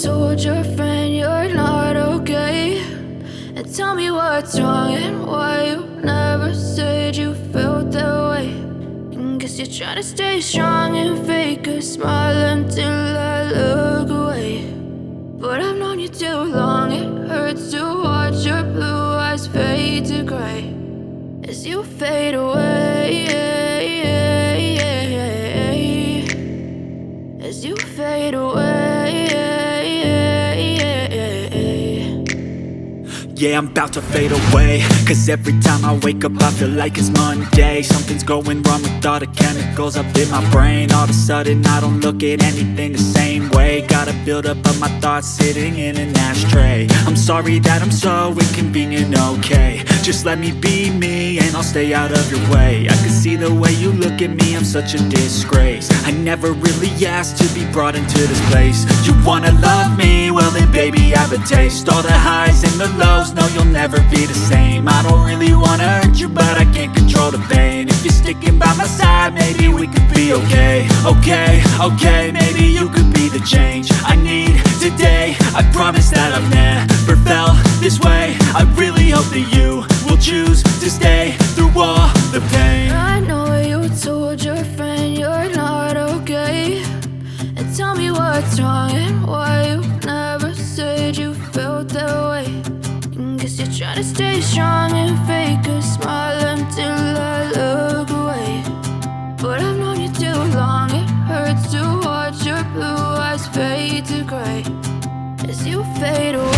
told your friend you're not okay, and tell me what's wrong and why you never said you felt that way. And guess you're trying to stay strong and fake a smile until I look away. But I've known you too long, it hurts to watch your blue eyes fade to gray as you fade away, as you fade away. Yeah, I'm about to fade away, cause every time I wake up I feel like it's Monday. Something's going wrong with all the chemicals up in my brain. All of a sudden I don't look at anything the same way. Gotta build up of my thoughts sitting in an ashtray. I'm sorry that I'm so inconvenient, okay. Just let me be me and I'll stay out of your way. I can see the way you look at me, I'm such a disgrace. I never really asked to be brought into this place. You wanna love me? Well then baby I have a taste. All the highs and the lows, no you'll never be the same. I don't really wanna hurt you but I can't control the pain. If you're sticking by my side maybe we could be okay. Okay, maybe you could be the change I need today. I promise that I've never felt this way. I really hope that you will choose to stay through all the pain. I know you told your friend you're not okay, and tell me what's wrong and why you never said you felt that way. And guess you're trying to stay strong and fake a smile until I look away. But I've known you too long, it hurts to watch your blue eyes fade to gray as you fade away.